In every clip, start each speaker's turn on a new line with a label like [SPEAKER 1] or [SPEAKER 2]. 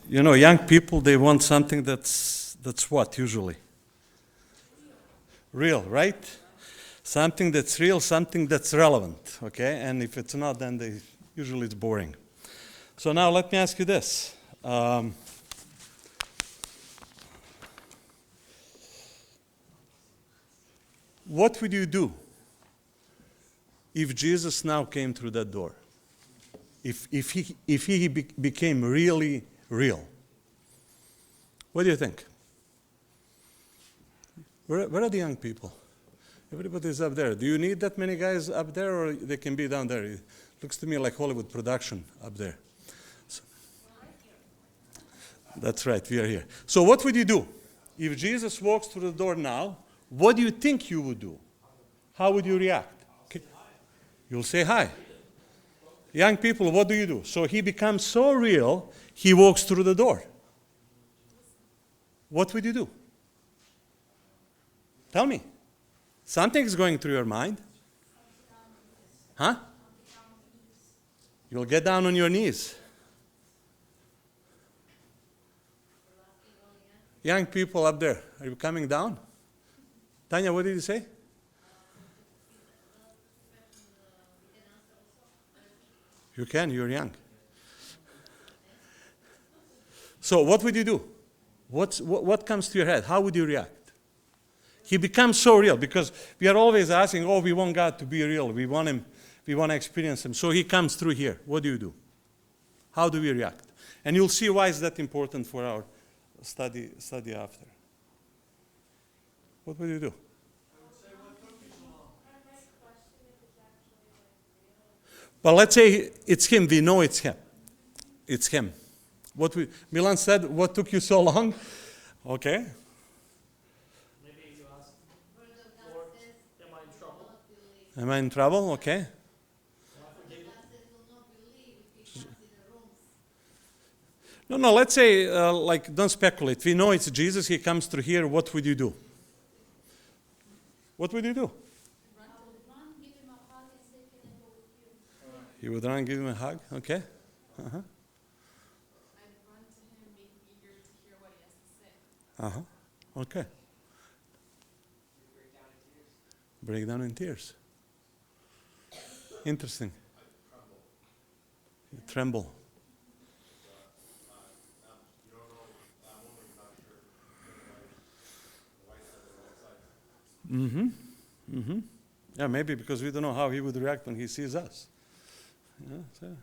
[SPEAKER 1] You know, young people, they want something that's what usually? Real, right? Something that's real, something that's relevant, okay? And if it's not, then usually it's boring. So now let me ask you this. What would you do if Jesus now came through that door? If he became really real? What do you think? Where are the young people? Everybody's up there. Do you need that many guys up there, or they can be down there? It looks to me like Hollywood production up there. So, that's right, we are here. So what would you do? If Jesus walks through the door now, what do you think you would do? How would you react? Okay. You'll say hi. Young people, what do you do? So he becomes so real, he walks through the door. What would you do? Tell me. Something's going through your mind. Huh? You'll get down on your knees. Young people up there, are you coming down? Tanya, what did you say? You can, you're young. So what would you do? What comes to your head? How would you react? He becomes so real because we are always asking, oh, we want God to be real. We want him, we want to experience him. So he comes through here. What do you do? How do we react? And you'll see why is that important for our study after. What would you do? Well, let's say it's him. We know it's him. It's him. Milan said, what took you so long? Okay.
[SPEAKER 2] Maybe you ask, Lord, am I in trouble?
[SPEAKER 1] Am I in trouble? Okay. No, let's say, don't speculate. We know it's Jesus. He comes through here. What would you do? What would you do? You would run, give him a hug? Okay.
[SPEAKER 3] I'd run to him, being eager to hear what he has to say.
[SPEAKER 1] Okay. Break down in tears. Interesting. You tremble. Yeah, maybe because we don't know how he would react when he sees us. Yeah, so.
[SPEAKER 4] I'd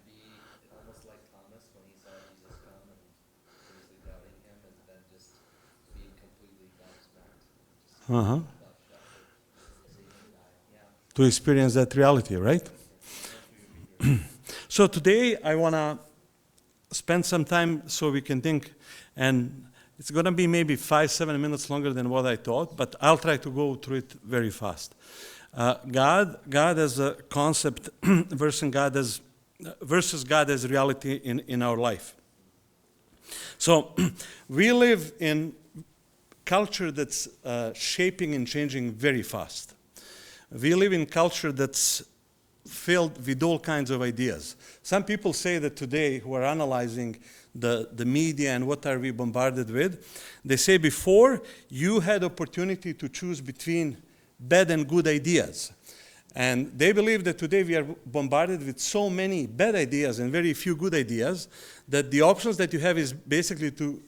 [SPEAKER 4] be almost like Thomas when he saw Jesus come and seriously doubting him, and then just being completely gobsmacked.
[SPEAKER 1] To experience that reality, right? So today I want to spend some time so we can think, and it's going to be maybe 5-7 minutes longer than what I thought, but I'll try to go through it very fast. God as a concept versus God as reality in our life. So we live in culture that's shaping and changing very fast. We live in culture that's filled with all kinds of ideas. Some people say that today, who are analyzing the media and what are we bombarded with, they say before you had opportunity to choose between bad and good ideas. And they believe that today we are bombarded with so many bad ideas and very few good ideas that the options that you have is basically to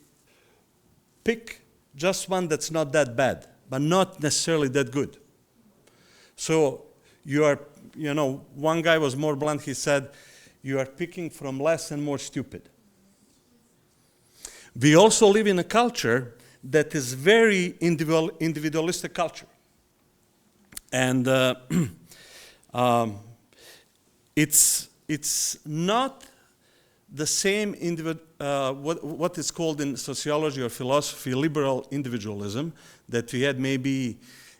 [SPEAKER 1] pick just one that's not that bad, but not necessarily that good. So you are, one guy was more blunt, he said, you are picking from less and more stupid. We also live in a culture that is very individualistic culture. And it's not the same what is called in sociology or philosophy liberal individualism that we had maybe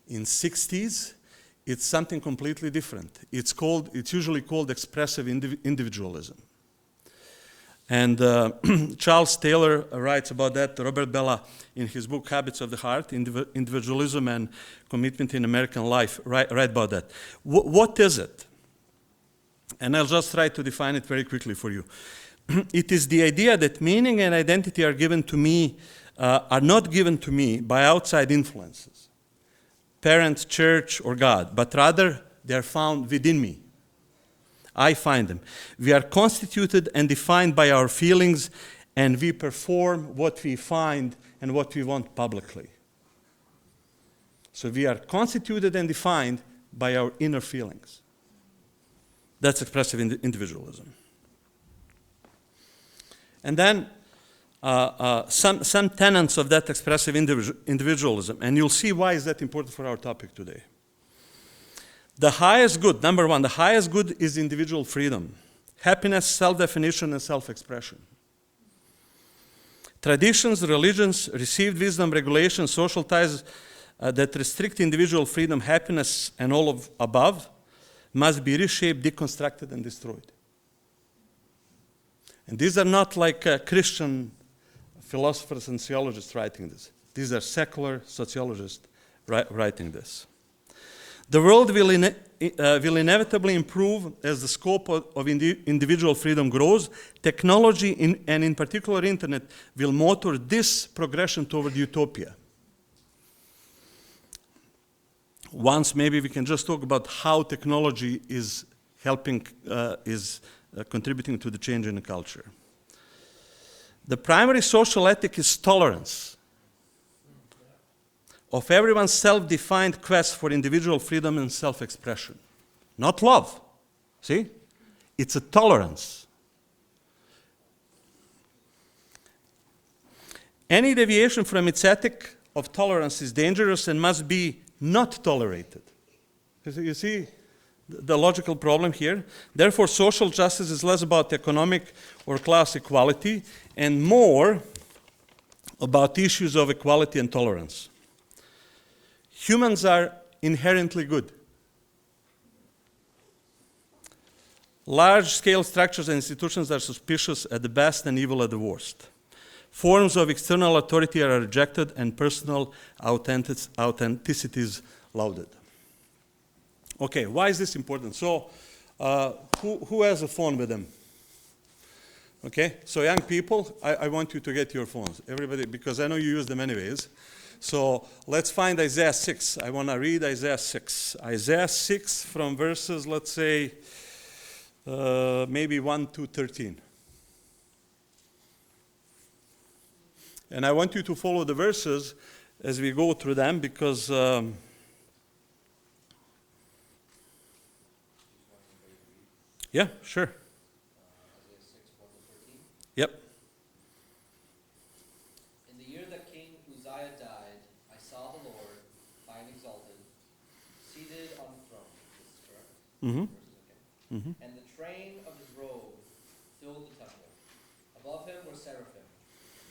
[SPEAKER 1] in 60s. It's something completely different. It's usually called expressive individualism. And Charles Taylor writes about that. Robert Bella, in his book Habits of the Heart, Individualism and Commitment in American Life, write about that. What is it? And I'll just try to define it very quickly for you. it is the idea that meaning and identity are given to me, are not given to me by outside influences, parents, church, or God, but rather they are found within me. I find them. We are constituted and defined by our feelings, and we perform what we find and what we want publicly. So we are constituted and defined by our inner feelings. That's expressive individualism. And then some tenets of that expressive individualism, and you'll see why is that important for our topic today. The highest good, number one, the highest good is individual freedom, happiness, self-definition, and self-expression. Traditions, religions, received wisdom, regulations, social ties that restrict individual freedom, happiness, and all of above must be reshaped, deconstructed, and destroyed. And these are not like Christian philosophers and theologists writing this. These are secular sociologists writing this. The world will inevitably improve as the scope of individual freedom grows. Technology, and in particular internet, will motor this progression toward utopia. Once maybe we can just talk about how technology is helping, contributing to the change in the culture. The primary social ethic is tolerance of everyone's self-defined quest for individual freedom and self-expression. Not love, see? It's a tolerance. Any deviation from its ethic of tolerance is dangerous and must be not tolerated. You see the logical problem here? Therefore, social justice is less about economic or class equality and more about issues of equality and tolerance. Humans are inherently good. Large-scale structures and institutions are suspicious at the best and evil at the worst. Forms of external authority are rejected and personal authenticity is lauded. Okay, why is this important? So, who has a phone with them? Okay, so young people, I want you to get your phones. Everybody, because I know you use them anyways. So let's find Isaiah 6. I want to read Isaiah 6. Isaiah 6 from verses, let's say, maybe 1 to 13. And I want you to follow the verses as we go through them because yeah, sure.
[SPEAKER 4] Isaiah 6, 1 to 13.
[SPEAKER 1] Yep.
[SPEAKER 4] In the year that King Uzziah died, I saw the Lord, high and exalted, seated on the throne. This is correct?
[SPEAKER 1] Mm-hmm.
[SPEAKER 4] Okay.
[SPEAKER 1] Mm-hmm.
[SPEAKER 4] And the train of his robe filled the temple. Above him were seraphim,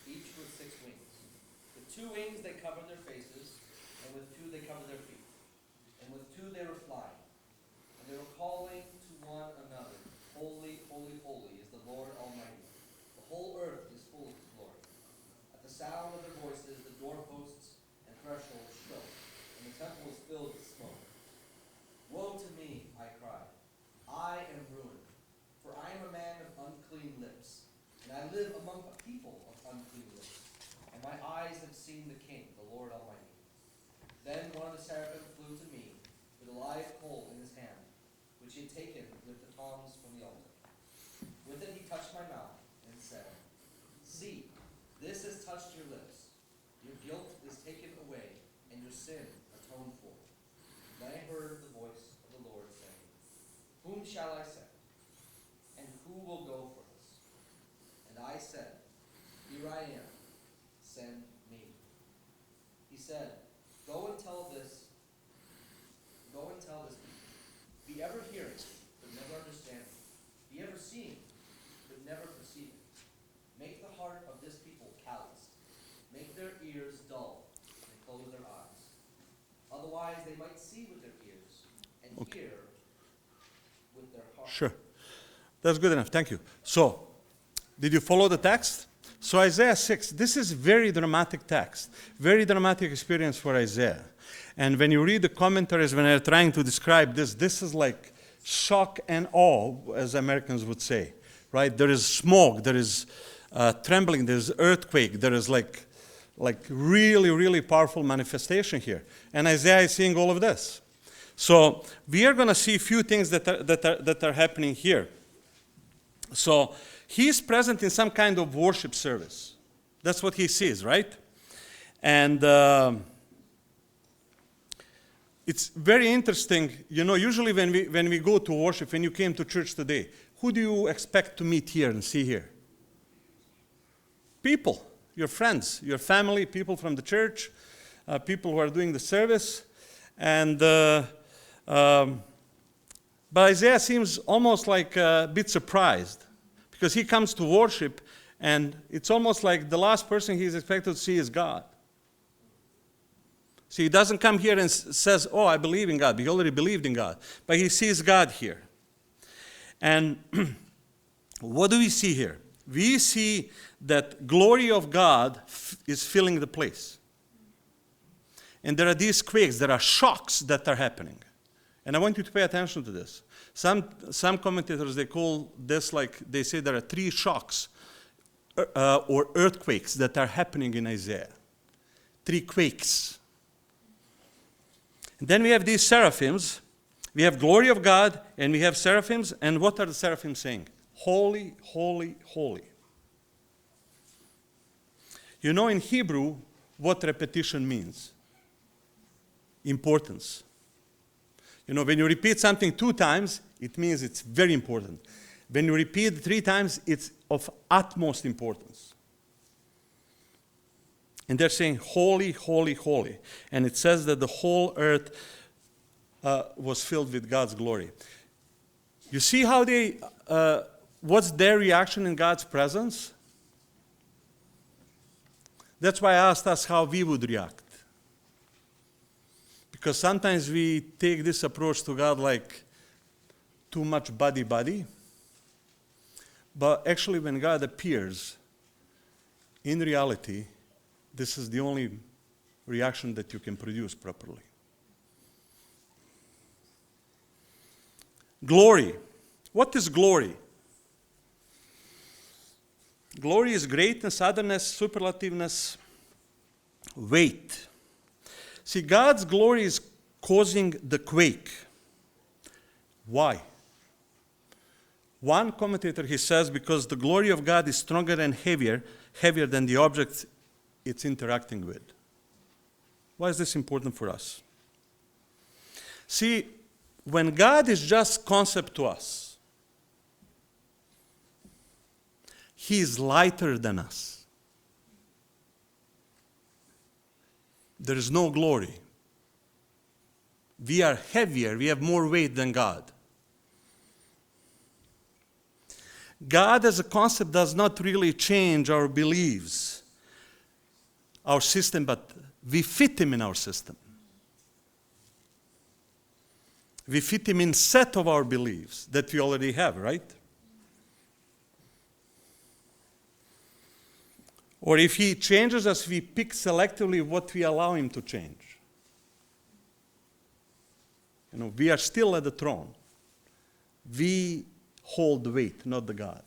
[SPEAKER 4] each with 6 wings. With 2 wings they covered their faces, and with 2 they covered their feet. And with 2 they were flying. And they were calling to one another, Holy, holy, holy is the Lord Almighty. The whole earth is full of his glory. At the sound of their voices, the doorposts and thresholds shook, and the temple was filled with smoke. Woe to me, I cried. I am ruined, for I am a man of unclean lips, and I live among a people of unclean lips, and my eyes have seen the King, the Lord Almighty. Then one of the seraphim flew to me with a live coal in his hand, which he had taken with the tongs from the altar. With it he touched my mouth and said, See, this has touched your lips. Your guilt is taken away, and your sin atoned for. Then I heard the voice of the Lord saying, Whom shall I send? And who will go for us? And I said, Here I am, send me. He said, Go and tell this people. Be ever hearing, but never understanding. Be ever seeing, but never perceiving. Make the heart of this people calloused. Make their ears dull, and close their eyes. Otherwise they might see with their ears, and hear with their heart.
[SPEAKER 1] Sure. That's good enough. Thank you. So, did you follow the text? So Isaiah 6, this is very dramatic text, very dramatic experience for Isaiah. And when you read the commentaries, when they're trying to describe this, this is like shock and awe, as Americans would say. right? There is smoke, there is trembling, there is earthquake, there is like really, really powerful manifestation here. And Isaiah is seeing all of this. So we are going to see a few things that are happening here. So he's present in some kind of worship service. That's what he sees, right? And it's very interesting. You know, usually when we go to worship, when you came to church today, who do you expect to meet here and see here? People, your friends, your family, people from the church, people who are doing the service. And but Isaiah seems almost like a bit surprised, because he comes to worship, and it's almost like the last person he's expected to see is God. See, he doesn't come here and says, oh, I believe in God. He already believed in God. But he sees God here. And what do we see here? We see that glory of God is filling the place. And there are these quakes, there are shocks that are happening. And I want you to pay attention to this. Some commentators, they call this like, they say there are 3 shocks or earthquakes that are happening in Isaiah. 3 quakes. And then we have these seraphims. We have glory of God, and we have seraphims. And what are the seraphims saying? Holy, holy, holy. You know in Hebrew what repetition means? Importance. You know, when you repeat something 2 times, it means it's very important. When you repeat 3 times, it's of utmost importance. And they're saying, holy, holy, holy. And it says that the whole earth was filled with God's glory. You see how what's their reaction in God's presence? That's why I asked us how we would react. Because sometimes we take this approach to God like too much buddy-buddy. But actually when God appears, in reality, this is the only reaction that you can produce properly. Glory. What is glory? Glory is greatness, otherness, superlativeness, weight. See, God's glory is causing the quake. Why? One commentator, he says, because the glory of God is stronger and heavier than the objects it's interacting with. Why is this important for us? See, when God is just concept to us, He is lighter than us. There is no glory. We are heavier, we have more weight than God. God as a concept does not really change our beliefs, our system, but we fit Him in our system. We fit Him in set of our beliefs that we already have, right? Or if He changes us, we pick selectively what we allow Him to change. You know, we are still at the throne. We hold the weight, not the God.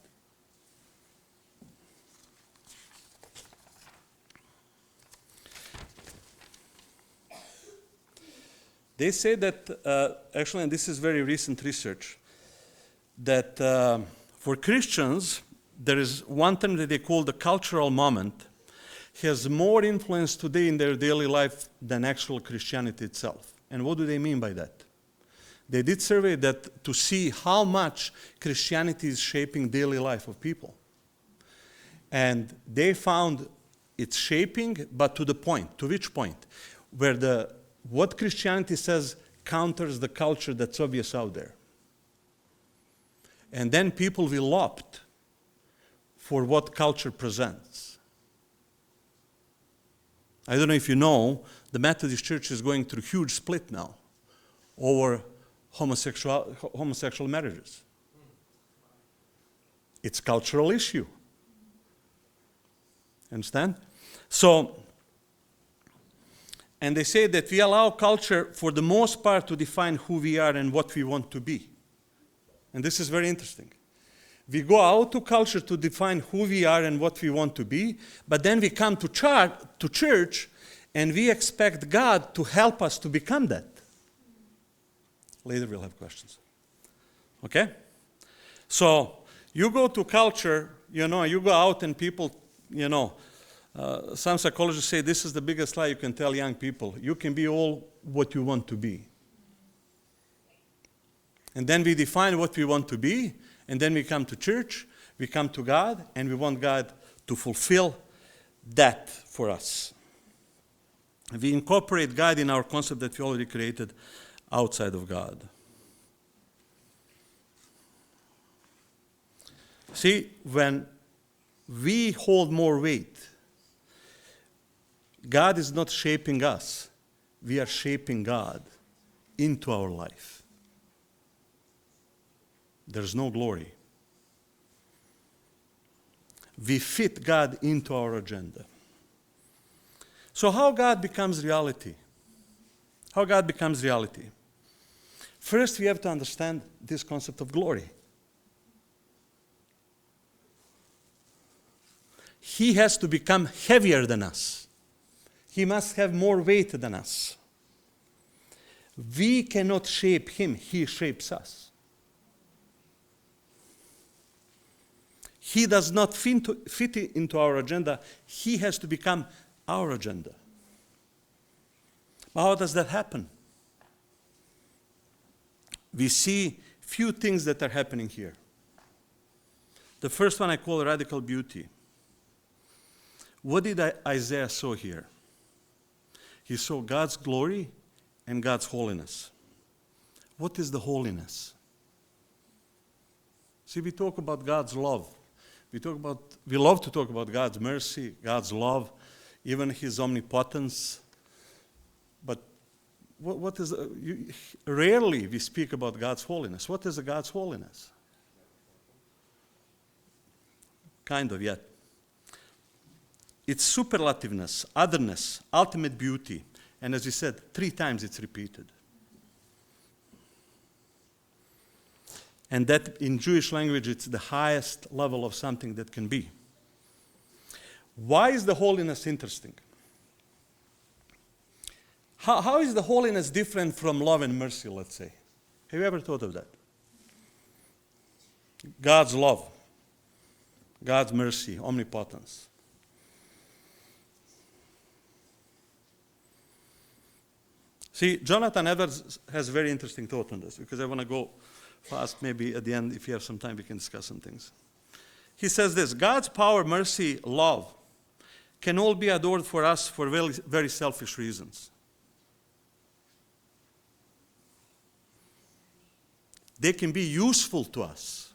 [SPEAKER 1] They say that, actually, and this is very recent research, that for Christians, there is one term that they call the cultural moment, has more influence today in their daily life than actual Christianity itself. And what do they mean by that? They did survey that to see how much Christianity is shaping daily life of people. And they found it's shaping, but to the point. To which point? Where what Christianity says counters the culture that's obvious out there. And then people will opt for what culture presents. I don't know if you know, the Methodist Church is going through a huge split now over homosexual marriages. It's a cultural issue. Understand? So, and they say that we allow culture for the most part to define who we are and what we want to be. And this is very interesting. We go out to culture to define who we are and what we want to be, but then we come to church and we expect God to help us to become that. Later we'll have questions. Okay? So you go to culture, you go out and people, some psychologists say this is the biggest lie you can tell young people. You can be all what you want to be. And then we define what we want to be, and then we come to church, we come to God, and we want God to fulfill that for us. We incorporate God in our concept that we already created outside of God. See, when we hold more weight, God is not shaping us. We are shaping God into our life. There's no glory. We fit God into our agenda. So how God becomes reality? How God becomes reality? First, we have to understand this concept of glory. He has to become heavier than us. He must have more weight than us. We cannot shape him. He shapes us. He does not fit into our agenda. He has to become our agenda. How does that happen? We see few things that are happening here. The first one I call radical beauty. What did Isaiah saw here? He saw God's glory and God's holiness. What is the holiness? See, we talk about God's love. We love to talk about God's mercy, God's love, even his omnipotence. But what is rarely we speak about God's holiness. What is God's holiness? Kind of, yet. It's superlativeness, otherness, ultimate beauty. And as we said, 3 times it's repeated. And that in Jewish language, it's the highest level of something that can be. Why is the holiness interesting? How is the holiness different from love and mercy, let's say? Have you ever thought of that? God's love, God's mercy, omnipotence. See, Jonathan Edwards has a very interesting thought on this, because I want to go fast. Maybe at the end, if you have some time, we can discuss some things. He says this: God's power, mercy, love can all be adored for us for very, very selfish reasons. They can be useful to us.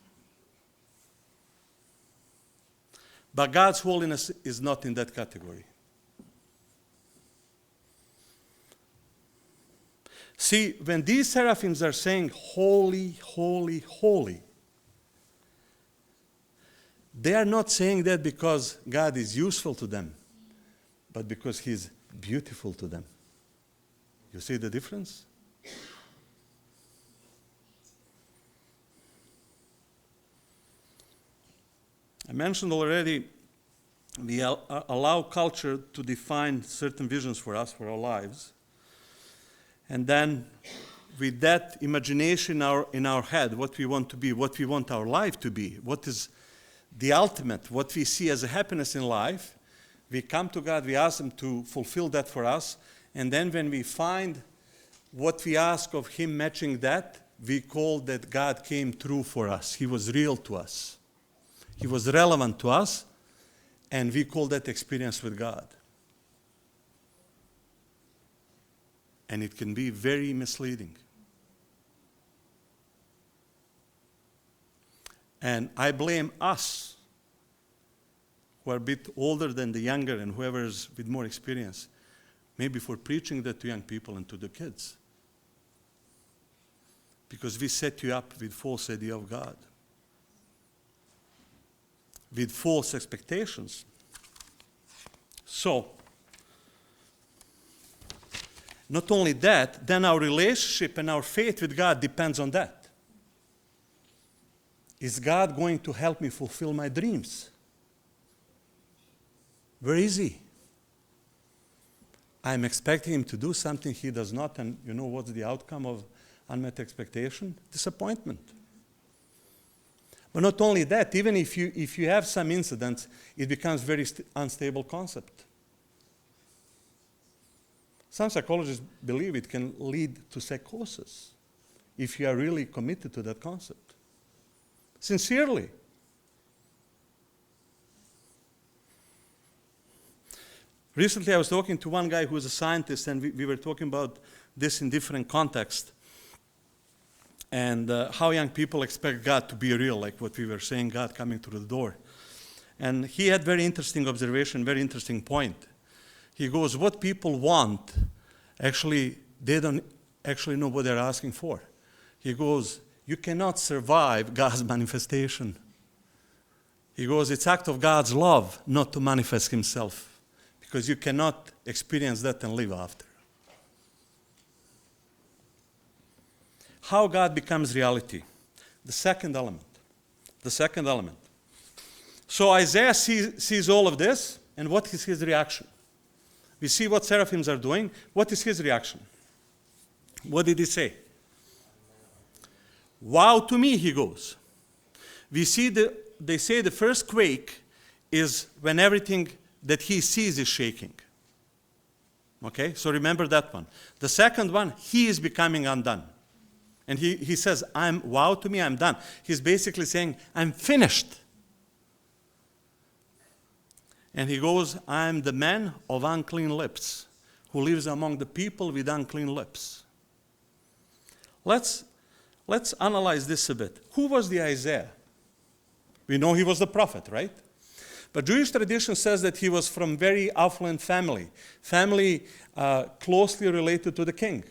[SPEAKER 1] But God's holiness is not in that category. See, when these seraphims are saying, holy, holy, holy, they are not saying that because God is useful to them, but because he's beautiful to them. You see the difference? I mentioned already, we allow culture to define certain visions for us, for our lives. And then with that imagination in our head, what we want to be, what we want our life to be, what is the ultimate, what we see as a happiness in life, we come to God, we ask him to fulfill that for us, and then when we find what we ask of him matching that, we call that God came through for us. He was real to us. He was relevant to us, and we call that experience with God. And it can be very misleading. And I blame us, who are a bit older than the younger and whoever is with more experience, maybe for preaching that to young people and to the kids. Because we set you up with false idea of God, with false expectations. So, not only that, then our relationship and our faith with God depends on that. is God going to help me fulfill my dreams? Where is he? I'm expecting him to do something he does not, and you know what's the outcome of unmet expectation? Disappointment. But not only that, even if you have some incidents, it becomes very unstable concept. Some psychologists believe it can lead to psychosis if you are really committed to that concept. Sincerely. Recently, I was talking to one guy who is a scientist, and we were talking about this in different contexts. And how young people expect God to be real, like what we were saying, God coming through the door. And he had very interesting observation, very interesting point. He goes, what people want, actually, they don't actually know what they're asking for. He goes, you cannot survive God's manifestation. He goes, it's act of God's love not to manifest himself, because you cannot experience that and live after. How God becomes reality. The second element. The second element. So Isaiah sees all of this, and what is his reaction? We see what seraphims are doing. What is his reaction? What did he say? Wow to me, he goes. We see they say the first quake is when everything that he sees is shaking. Okay, so remember that one. The second one, he is becoming undone. And he says, wow to me, I'm done. He's basically saying, I'm finished. And he goes, I'm the man of unclean lips, who lives among the people with unclean lips. Let's analyze this a bit. Who was the Isaiah? We know he was the prophet, right? But Jewish tradition says that he was from very affluent family closely related to the king.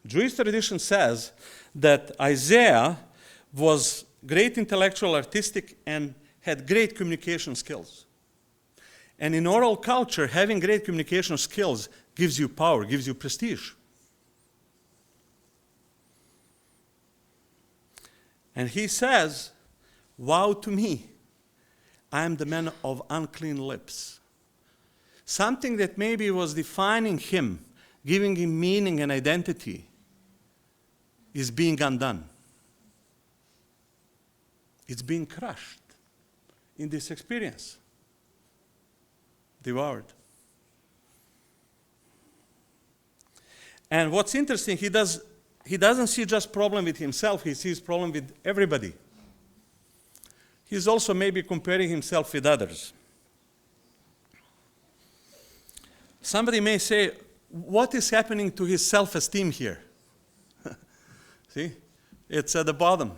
[SPEAKER 1] Jewish tradition says that Isaiah was great intellectual, artistic, and had great communication skills. And in oral culture, having great communication skills gives you power, gives you prestige. And he says, wow to me, I am the man of unclean lips. Something that maybe was defining him, giving him meaning and identity, is being undone. It's being crushed in this experience. Devoured. And what's interesting, he doesn't see just problem with himself, he sees problem with everybody. He's also maybe comparing himself with others. Somebody may say, what is happening to his self-esteem here? See, it's at the bottom.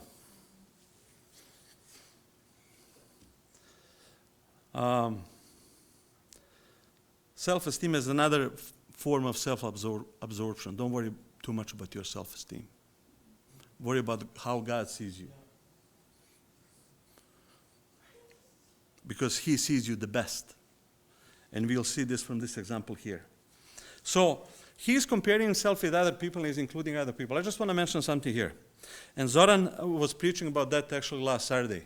[SPEAKER 1] Self-esteem is another form of self-absorption. Don't worry too much about your self-esteem. Worry about how God sees you. Because he sees you the best. And we'll see this from this example here. So, he's comparing himself with other people, and he's including other people. I just want to mention something here. And Zoran was preaching about that actually last Saturday.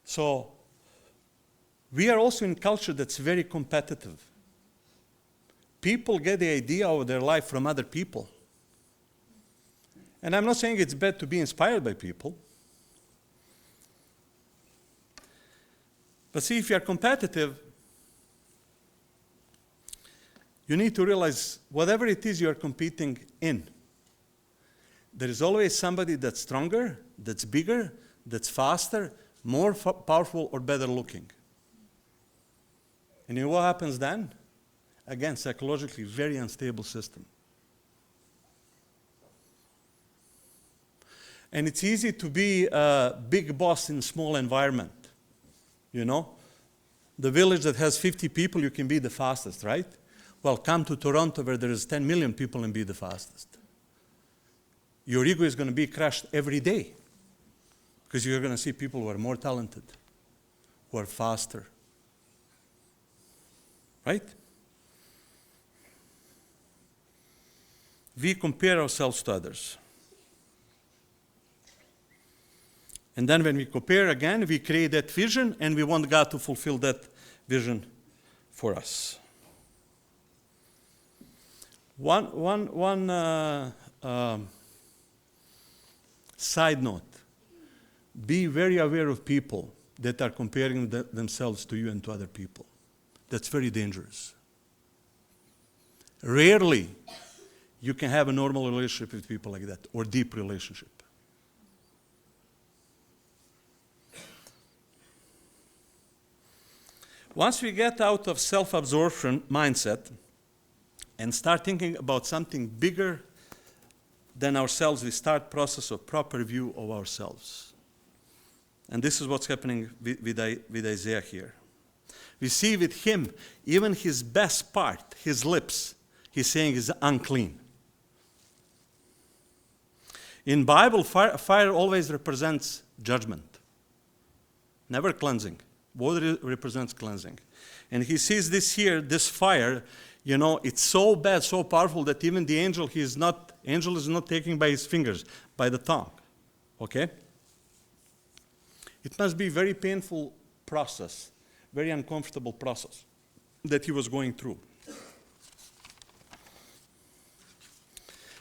[SPEAKER 1] So, we are also in culture that's very competitive. People get the idea of their life from other people. And I'm not saying it's bad to be inspired by people. But see, if you're competitive, you need to realize whatever it is you're competing in, there is always somebody that's stronger, that's bigger, that's faster, more powerful, or better looking. And you know what happens then? Again, psychologically, very unstable system. And it's easy to be a big boss in a small environment. You know? The village that has 50 people, you can be the fastest, right? Well, come to Toronto where there is 10 million people and be the fastest. Your ego is going to be crushed every day because you're going to see people who are more talented, who are faster. Right? We compare ourselves to others. And then when we compare again, we create that vision, and we want God to fulfill that vision for us. One side note. Be very aware of people that are comparing themselves to you and to other people. That's very dangerous. Rarely you can have a normal relationship with people like that, or deep relationship. Once we get out of self-absorption mindset and start thinking about something bigger than ourselves, we start process of proper view of ourselves. And this is what's happening with Isaiah here. We see with him, even his best part, his lips, he's saying is unclean. In Bible, fire always represents judgment, never cleansing. Water represents cleansing. And he sees this here, this fire, it's so bad, so powerful that even the angel is not taking by his fingers, by the tongue. Okay? It must be a very painful process, very uncomfortable process that he was going through.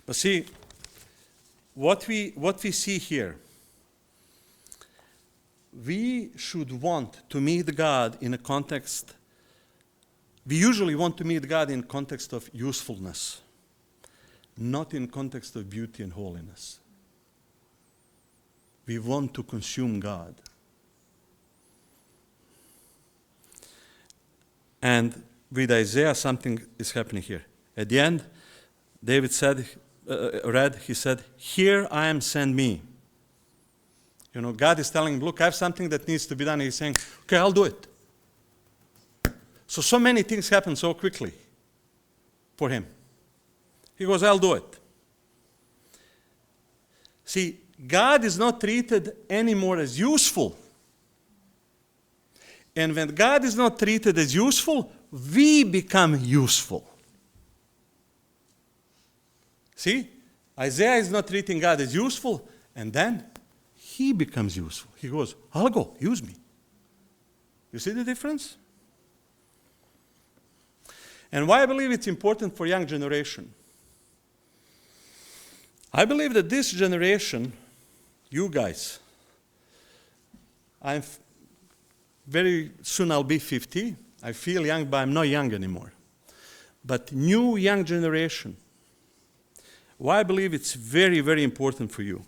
[SPEAKER 1] But see, what we see here, we should want to meet God in a context, we usually want to meet God in context of usefulness, not in context of beauty and holiness. We want to consume God. And with Isaiah, something is happening here. At the end, David said, he said, "Here I am, send me." God is telling him, look, I have something that needs to be done. He's saying, okay, I'll do it. So many things happen so quickly for him. He goes, I'll do it. See, God is not treated anymore as useful. And when God is not treated as useful, we become useful. See, Isaiah is not treating God as useful, and then he becomes useful. He goes, I'll go, use me. You see the difference? And why I believe it's important for young generation. I believe that this generation, you guys, very soon I'll be 50. I feel young, but I'm not young anymore. But new young generation, why I believe it's very, very important for you.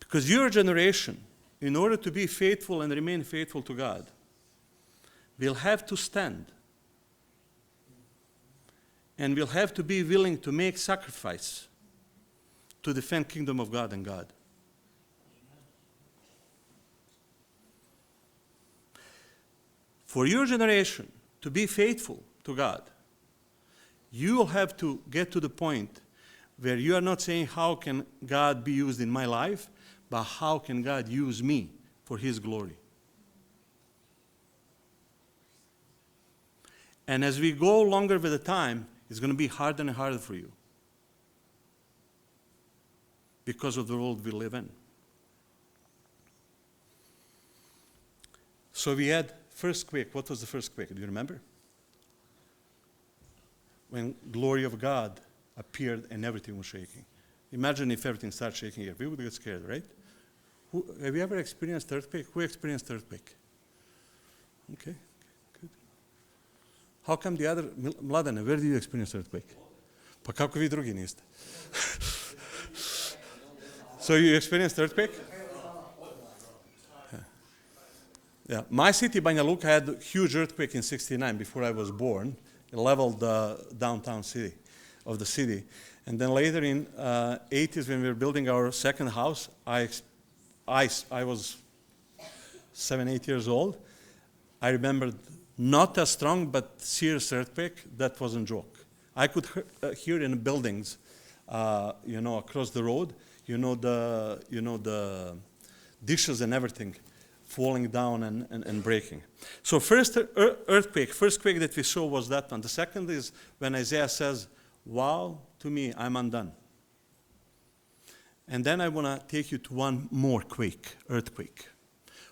[SPEAKER 1] Because your generation, in order to be faithful and remain faithful to God, will have to stand and will have to be willing to make sacrifice to defend kingdom of God and God. For your generation to be faithful to God, you will have to get to the point where you are not saying, how can God be used in my life, but how can God use me for his glory? And as we go longer with the time, it's going to be harder and harder for you because of the world we live in. So we had first quake. What was the first quake? Do you remember? When glory of God appeared and everything was shaking. Imagine if everything started shaking here. We would get scared, right? Have you ever experienced earthquake? Who experienced earthquake? Okay, good. How come the other, Mladene, where did you experience earthquake? Pa kako vi drugi niste? So you experienced earthquake? Yeah. My city, Banja Luka, had a huge earthquake in '69 before I was born. It leveled the downtown city of the city. And then later in '80s, when we were building our second house, I was 7, 8 years old. I remembered not as strong, but serious earthquake. That wasn't a joke. I could hear in the buildings, across the road, the dishes and everything falling down and breaking. So first earthquake, first quake that we saw was that one. The second is when Isaiah says, "Woe to me, I'm undone." And then I want to take you to one more earthquake.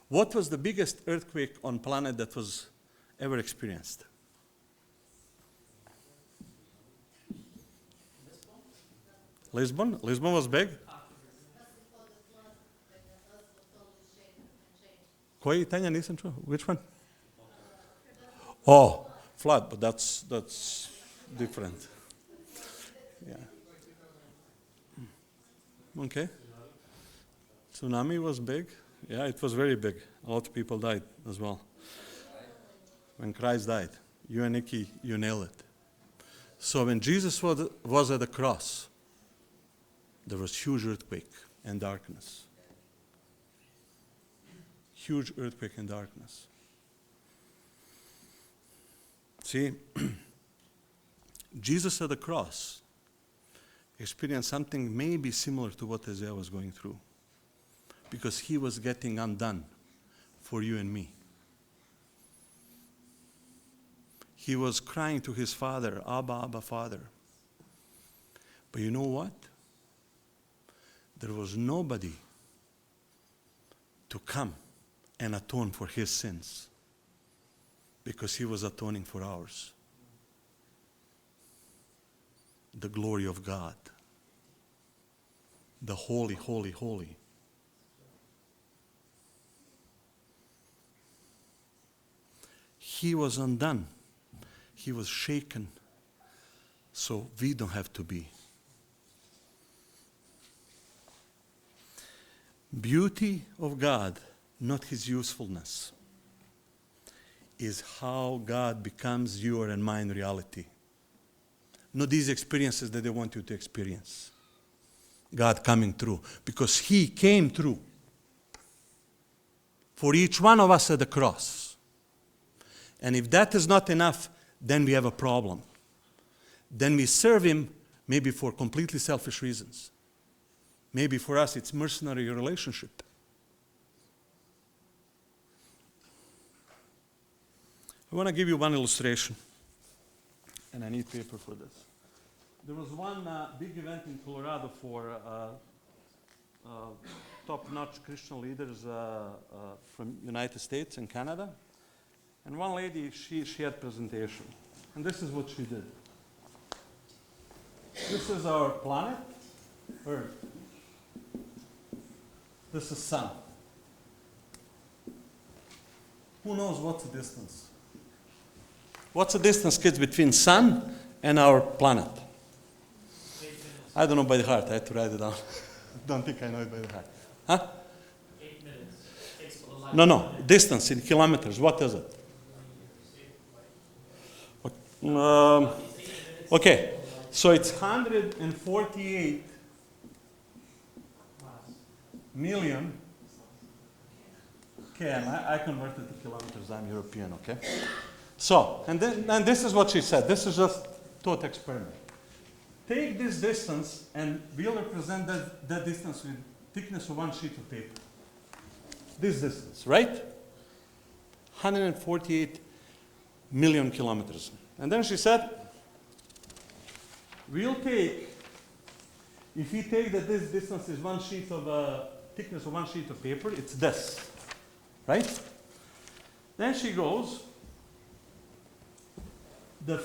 [SPEAKER 1] What was the biggest earthquake on planet that was ever experienced? Lisbon? Lisbon was big? Koji, Tanja, nisam čuo? Which one? Oh, flood, but that's different. Yeah. Okay. Tsunami was big. Yeah, it was very big. A lot of people died as well. When Christ died. You and Nikki, you nailed it. So when Jesus was at the cross, there was huge earthquake and darkness. Huge earthquake and darkness. See, Jesus at the cross experienced something maybe similar to what Isaiah was going through, because he was getting undone for you and me. He was crying to his Father, Abba, Abba, Father. But you know what? There was nobody to come and atone for his sins, because he was atoning for ours. The glory of God. The holy, holy, holy. He was undone. He was shaken. So we don't have to be. Beauty of God, not his usefulness, is how God becomes your and mine reality. Not these experiences that they want you to experience. God coming through. Because he came through for each one of us at the cross. And if that is not enough, then we have a problem. Then we serve him maybe for completely selfish reasons. Maybe for us it's mercenary relationship. I want to give you one illustration. And I need paper for this. There was one big event in Colorado for top-notch Christian leaders from United States and Canada. And one lady, she had presentation. And this is what she did. This is our planet, Earth. This is Sun. Who knows what's the distance? What's the distance, kids, between Sun and our planet? I don't know by the heart. I had to write it down. Don't think I know it by the heart. Huh?
[SPEAKER 2] 8 minutes. Takes for the light.
[SPEAKER 1] No. Distance in kilometers. What is it? Okay. So it's 148 million. Okay, I converted to kilometers. I'm European, okay? So, and this is what she said. This is just thought experiment. Take this distance and we'll represent that distance with thickness of one sheet of paper. This distance, right? 148 million kilometers. And then she said, we'll take, if we take that this distance is one sheet of thickness of one sheet of paper, it's this, right? Then she goes, the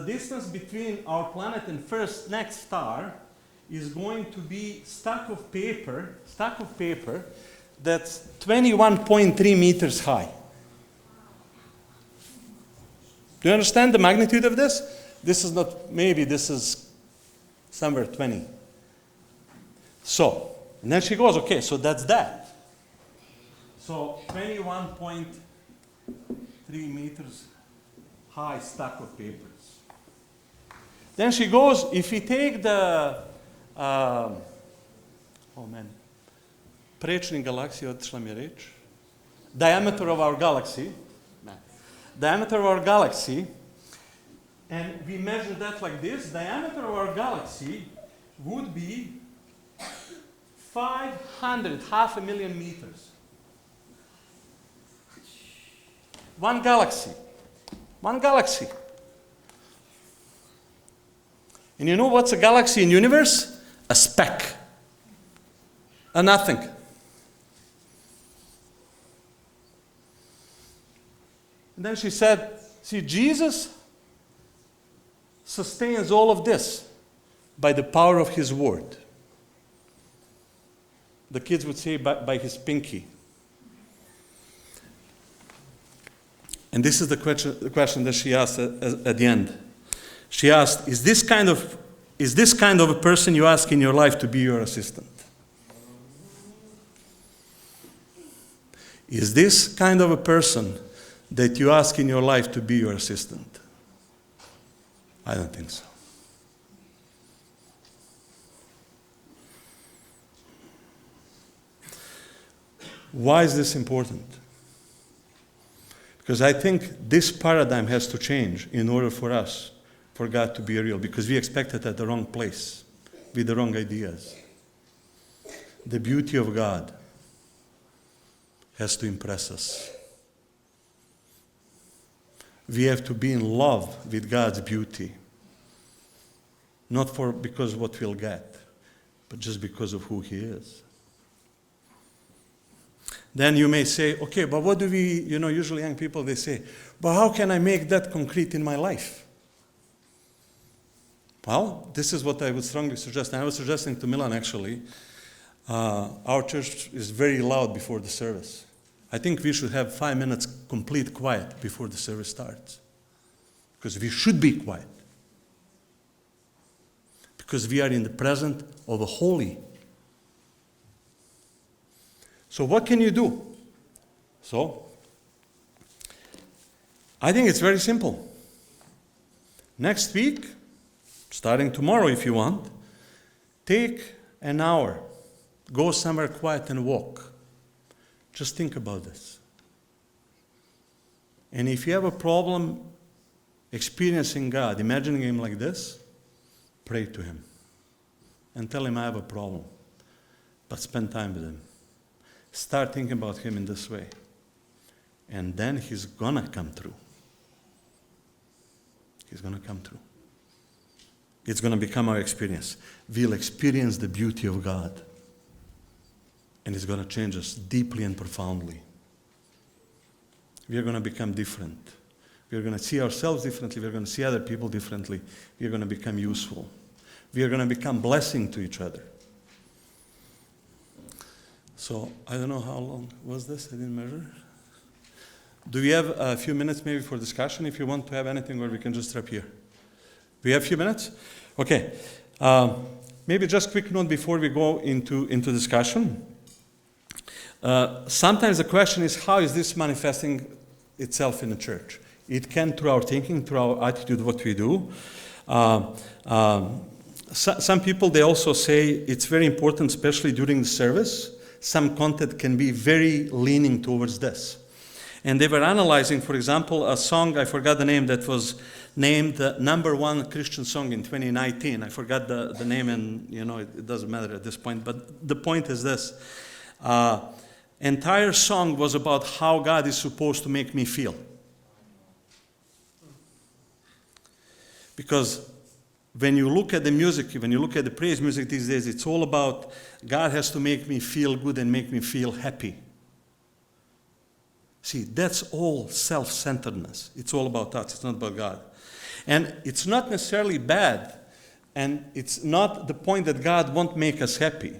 [SPEAKER 1] distance between our planet and next star is going to be stack of paper that's 21.3 meters high. Do you understand the magnitude of this? This is not, maybe this is somewhere 20. So, and then she goes, okay, so that's that. So 21.3 meters high stack of papers. Then she goes, if we take the, prečni galaksiji, otišla mi je reč, diameter of our galaxy, and we measure that like this, diameter of our galaxy would be 500,000 meters. One galaxy. And you know what's a galaxy in universe? a speck, a nothing. And then she said, see, Jesus sustains all of this by the power of his word. The kids would say by his pinky. And this is the question that she asked at the end. She asked, is this kind of a person you ask in your life to be your assistant? Is this kind of a person that you ask in your life to be your assistant? I don't think so. Why is this important? Because I think this paradigm has to change in order for us, for God to be real, because we expect it at the wrong place, with the wrong ideas. The beauty of God has to impress us. We have to be in love with God's beauty, not because of what we'll get, but just because of who He is. Then you may say, okay, but what do we, usually young people, they say, but how can I make that concrete in my life? Well, this is what I would strongly suggest. And I was suggesting to Milan, actually, our church is very loud before the service. I think we should have 5 minutes complete quiet before the service starts. Because we should be quiet. Because we are in the presence of a holy. So what can you do? So, I think it's very simple. Next week, starting tomorrow if you want, take an hour, go somewhere quiet and walk. Just think about this. And if you have a problem experiencing God, imagining Him like this, pray to Him. And tell Him, I have a problem. But spend time with Him. Start thinking about Him in this way. And then He's gonna come through. He's gonna come through. It's gonna become our experience. We'll experience the beauty of God. And it's gonna change us deeply and profoundly. We are gonna become different. We are gonna see ourselves differently. We are gonna see other people differently. We are gonna become useful. We are gonna become blessing to each other. So, I don't know how long was this, I didn't measure. Do we have a few minutes maybe for discussion if you want to have anything, or we can just wrap here? We have a few minutes? Okay. Maybe just a quick note before we go into discussion. Sometimes the question is, how is this manifesting itself in the church? It can through our thinking, through our attitude, what we do. Some people, they also say it's very important, especially during the service. Some content can be very leaning towards this. And they were analyzing, for example, a song, I forgot the name, that was named the #1 Christian song in 2019. I forgot the name, and it doesn't matter at this point. But the point is this. Entire song was about how God is supposed to make me feel. Because when you look at the music, when you look at the praise music these days, it's all about God has to make me feel good and make me feel happy. See, that's all self-centeredness. It's all about us. It's not about God. And it's not necessarily bad. And it's not the point that God won't make us happy.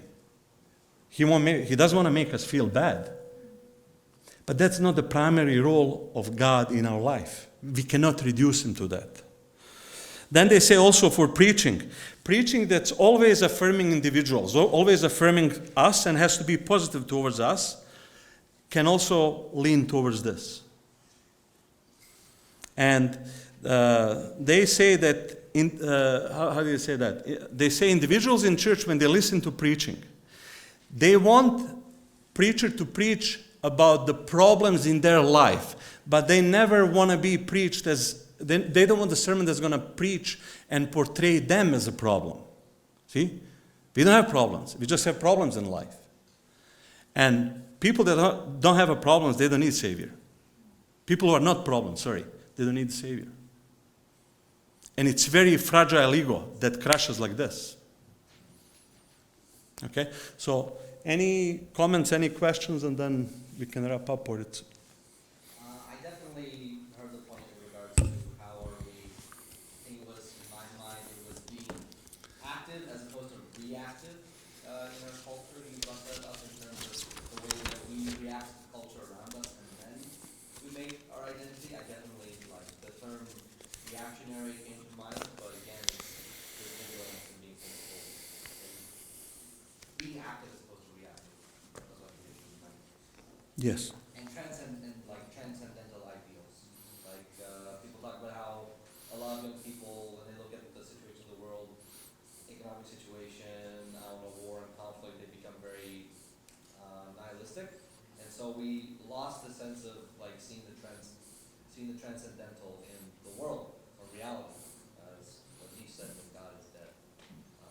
[SPEAKER 1] He doesn't want to make us feel bad. But that's not the primary role of God in our life. We cannot reduce Him to that. Then they say also for preaching that's always affirming individuals, always affirming us and has to be positive towards us, can also lean towards this. And they say that, how do you say that? They say individuals in church, when they listen to preaching, they want preacher to preach about the problems in their life, but they never want to be preached as, they don't want the sermon that's going to preach and portray them as a problem. See? We don't have problems. We just have problems in life. And people that don't have a problem, they don't need Savior. People who are not problems, they don't need the Savior. And it's very fragile ego that crashes like this. Okay? So any comments, any questions, and then we can wrap up, or it's...
[SPEAKER 4] I definitely heard the point in regards to how are we, I think it was, in my mind, it was being active as opposed to reactive in our culture. You brought that up in terms of the way that we react to the culture around us and then we make our identity. I definitely like the term reactionary came to mind, but again, there's vigilance and being thankful. Being active as opposed to reactive. That was like the issue.
[SPEAKER 1] Yes.
[SPEAKER 4] And transcendental ideals. Like people talk about how a lot of young people, when they look at the situation of the world, economic situation, I don't know, war and conflict, they become very nihilistic. And so we lost the sense of like seeing the transcendental in the world or reality, as what he said that God is dead. And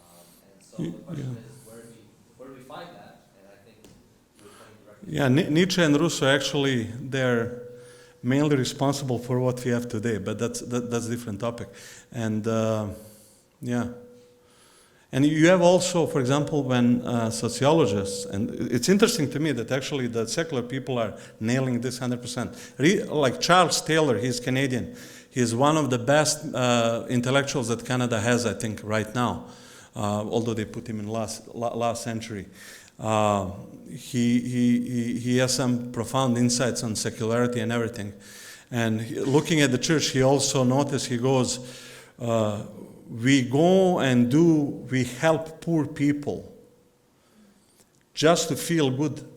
[SPEAKER 4] so the question is, where do we find that? And I think you're pointing directly.
[SPEAKER 1] Yeah, Nietzsche and Rousseau actually, they're mainly responsible for what we have today, but that's a different topic. And yeah. And you have also, for example, when sociologists, and it's interesting to me that actually the secular people are nailing this 100%. Like Charles Taylor, he's Canadian. He's one of the best intellectuals that Canada has, I think, right now, although they put him in last century. He has some profound insights on secularity and everything. And looking at the church, he also noticed, he goes, we go and we help poor people just to feel good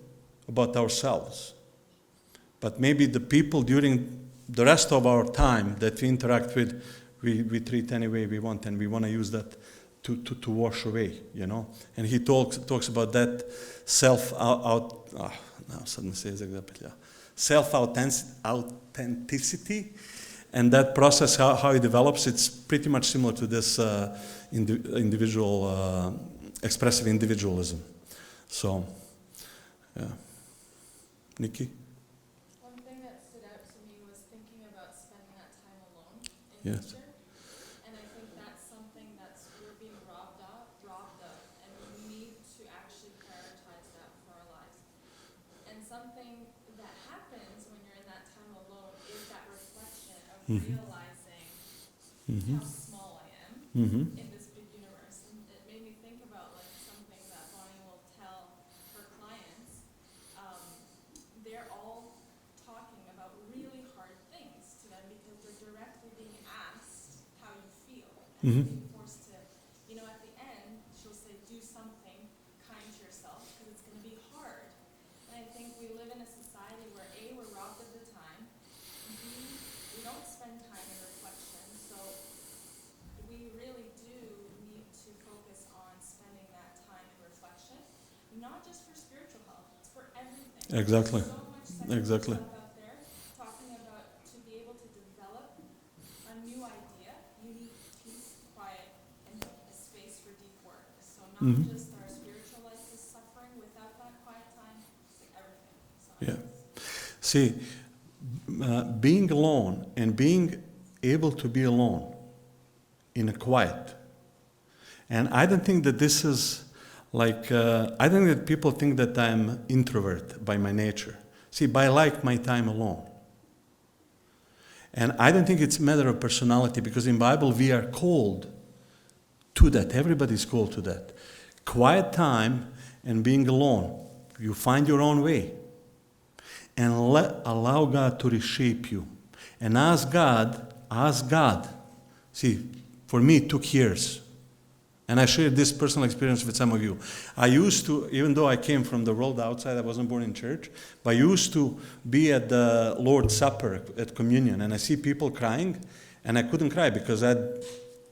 [SPEAKER 1] about ourselves. But maybe the people during the rest of our time that we interact with, we treat any way we want, and we want to use that to wash away, you know. And he talks about that self-authenticity, and that process, how it develops, it's pretty much similar to this individual, expressive individualism. So, yeah. Nikki?
[SPEAKER 3] One thing that stood out to me was thinking about spending that time alone in
[SPEAKER 1] Yes.
[SPEAKER 3] nature. And I think that's something we're being robbed of, and we need to actually prioritize that for our lives. And something that happens when you're in that time alone is that reflection of realizing how small I am in this big universe. And it made me think about like something that Bonnie will tell her clients. They're all talking about really hard things to them because they're directly being asked how you feel. And being forced to, at the end, she'll say, do something kind to yourself because it's going to be hard. And I think we live in a society where A, we're robbed of the time, B, we don't spend time in reflection, so we really do need to focus on spending that time in reflection, not just for spiritual health, it's for everything.
[SPEAKER 1] Exactly.
[SPEAKER 3] There's so much secular
[SPEAKER 1] Exactly.
[SPEAKER 3] stuff out there talking about to be able to develop a new idea, you need peace, quiet, and a space for deep work. So not just our spiritual life is suffering without that quiet time, everything. So
[SPEAKER 1] Yeah. See, being alone and being able to be alone in a quiet. And I don't think that this is like, I think that people think that I'm introvert by my nature. See, I like my time alone. And I don't think it's a matter of personality, because in Bible we are called to that. Everybody's called to that. Quiet time and being alone. You find your own way. And allow God to reshape you. And ask God. See, for me it took years. And I shared this personal experience with some of you. I used to, even though I came from the world outside, I wasn't born in church, but I used to be at the Lord's Supper, at communion, and I see people crying, and I couldn't cry because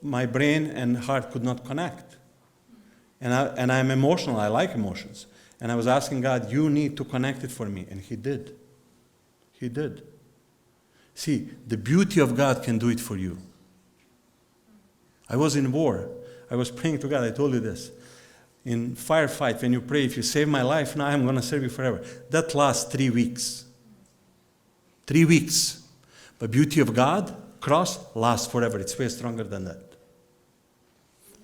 [SPEAKER 1] my brain and heart could not connect. And I'm emotional, I like emotions. And I was asking God, you need to connect it for me, and He did. He did. See, the beauty of God can do it for you. I was in war. I was praying to God, I told you this. In firefight, when you pray, if you save my life, now I'm going to serve you forever. That lasts 3 weeks. 3 weeks. But beauty of God, cross, lasts forever. It's way stronger than that.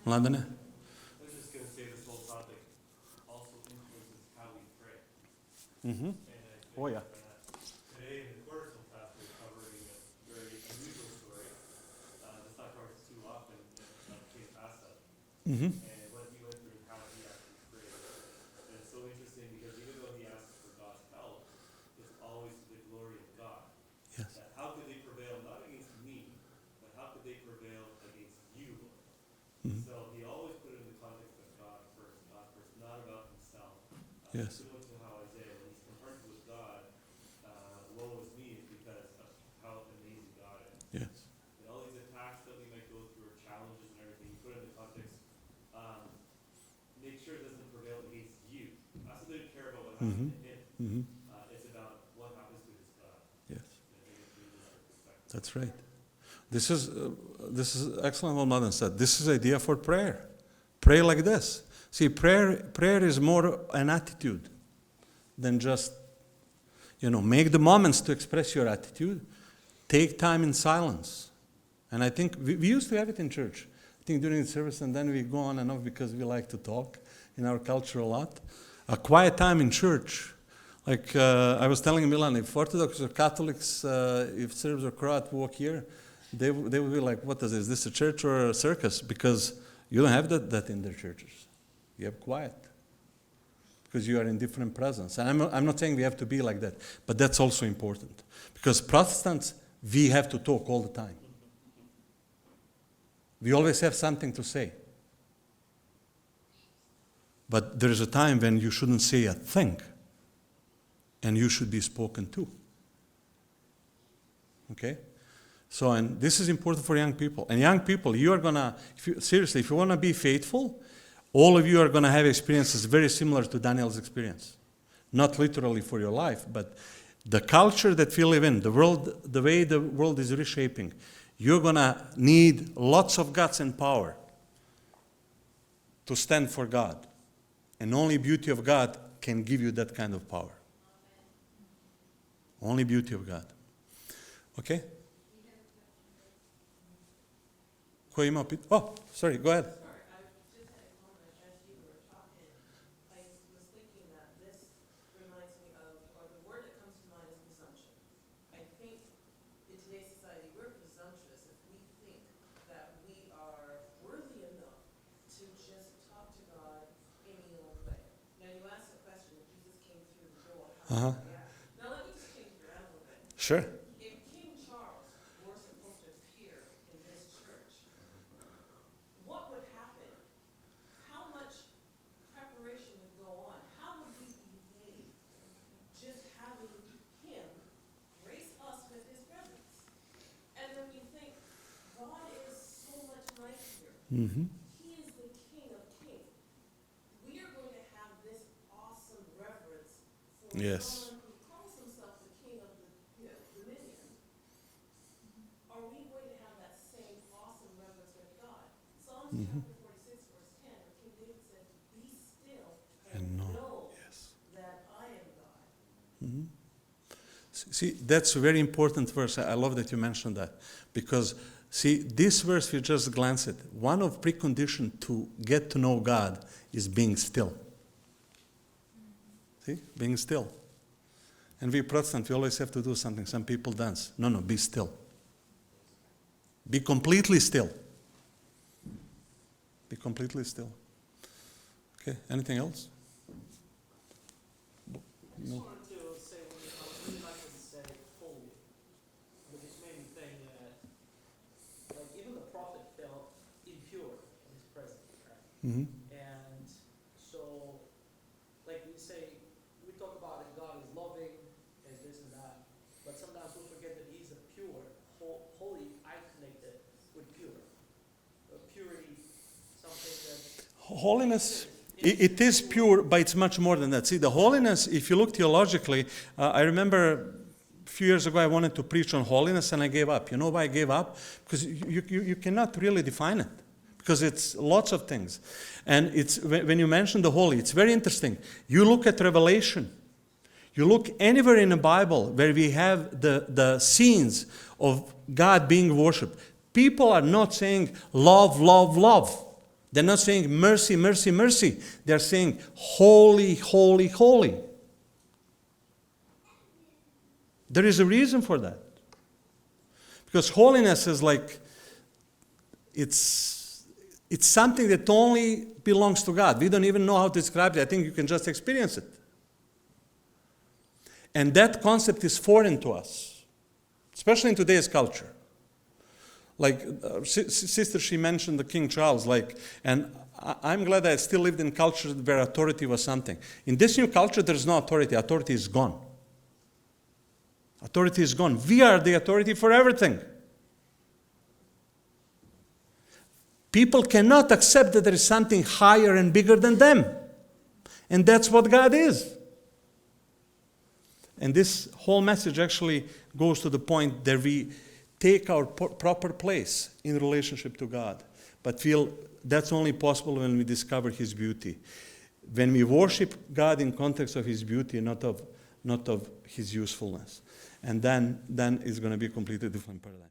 [SPEAKER 1] Vladane?
[SPEAKER 2] I was just going to say this whole topic
[SPEAKER 1] Mm-hmm.
[SPEAKER 2] And I think
[SPEAKER 1] Oh, yeah.
[SPEAKER 2] today in the cornerstone class, we're covering a very unusual story. It's not covered too often, case Asa,
[SPEAKER 1] Mm-hmm.
[SPEAKER 2] and what he went through and how he actually prayed. And it's so interesting because even though he asks for God's help, it's always to the glory of God.
[SPEAKER 1] Yes.
[SPEAKER 2] That how could they prevail, not against me, but how could they prevail against you, Lord?
[SPEAKER 1] Mhm.
[SPEAKER 2] So he always put it in the context of God first, not about himself.
[SPEAKER 1] Yes.
[SPEAKER 2] Similar to how Isaiah, when he's confronted with God, woe is me, is because of how amazing God is.
[SPEAKER 1] Yes.
[SPEAKER 2] And all these attacks that we might go through, or challenges and everything, you put it in the context, make sure it doesn't prevail against you. I also didn't care about what happened to him.
[SPEAKER 1] Mm-hmm.
[SPEAKER 2] It's about what happens to his God.
[SPEAKER 1] Yes.
[SPEAKER 2] And I think it changes our perspective.
[SPEAKER 1] That's right. This is excellent what Madan said. This is idea for prayer. Pray like this. See, prayer is more an attitude than just, make the moments to express your attitude. Take time in silence. And I think we used to have it in church. I think during the service, and then we go on and off because we like to talk in our culture a lot. A quiet time in church. Like I was telling Milan, if Orthodox or Catholics, if Serbs or Croats walk here, they would be like, what is this? Is this a church or a circus? Because you don't have that in their churches. You have quiet. Because you are in different presence. And I'm not saying we have to be like that, but that's also important. Because Protestants, we have to talk all the time. We always have something to say. But there is a time when you shouldn't say a thing, and you should be spoken to. Okay? So, and this is important for young people. And young people, you are going to, if you want to be faithful, all of you are going to have experiences very similar to Daniel's experience. Not literally for your life, but the culture that we live in, the world, the way the world is reshaping, you're going to need lots of guts and power to stand for God. And only beauty of God can give you that kind of power. Only beauty of God. Okay? Ko ima pitanje? Oh, sorry, go ahead.
[SPEAKER 5] Sorry, I just had a comment as you were talking. I was thinking that this reminds me of, or the word that comes to mind is presumption. I think in today's society, we're presumptuous if we think that we are worthy enough to just talk to God any old way. Now, you asked the question, if Jesus came through the door, how would he react? Now, let me just change it around a little bit.
[SPEAKER 1] Sure.
[SPEAKER 5] If King Charles were supposed to appear in this church, what would happen? How much preparation would go on? How would we behave just having him grace us with his presence? And then we think, God is so much right here.
[SPEAKER 1] Mm-hmm.
[SPEAKER 5] He is the King of Kings. We are going to have this awesome reverence for
[SPEAKER 1] Yes.
[SPEAKER 5] someone who calls himself the King of the dominion. Are we going to have that same awesome reverence with God? Psalms chapter 46, verse 10, where King David said, "Be still and
[SPEAKER 1] And know."
[SPEAKER 5] know
[SPEAKER 1] Yes.
[SPEAKER 5] that I am God."
[SPEAKER 1] Mm-hmm. See, that's a very important verse. I love that you mentioned that. Because, see, this verse we just glanced at. One of preconditions to get to know God is being still. See? Being still. And we Protestants, we always have to do something. Some people dance. No, be still. Be completely still. Be completely still. Okay, anything else?
[SPEAKER 6] I just wanted to say, I was really like to say holy, but it made me think that, like, even the prophet felt impure in his presence, right?
[SPEAKER 1] Mm-hmm.
[SPEAKER 6] And so, like we say, we talk about that God is loving and this and that, but sometimes we forget that he's a pure, holy. I connect it with pure. Purity, something that
[SPEAKER 1] Holiness, it is pure, but it's much more than that. See, the holiness, if you look theologically, I remember a few years ago I wanted to preach on holiness and I gave up. You know why I gave up? Because you cannot really define it. Because it's lots of things. And it's when you mention the holy, it's very interesting. You look at Revelation. You look anywhere in the Bible where we have the scenes of God being worshipped. People are not saying love, love, love. They're not saying mercy, mercy, mercy. They're saying holy, holy, holy. There is a reason for that. Because holiness is like, it's something that only belongs to God. We don't even know how to describe it. I think you can just experience it. And that concept is foreign to us, especially in today's culture. Like, sister, she mentioned the King Charles, and I'm glad I still lived in culture where authority was something. In this new culture, there's no authority. Authority is gone. Authority is gone. We are the authority for everything. People cannot accept that there is something higher and bigger than them. And that's what God is. And this whole message actually goes to the point that we take our proper place in relationship to God, but feel that's only possible when we discover His beauty. When we worship God in context of His beauty, not of His usefulness. And then it's going to be a completely different paradigm.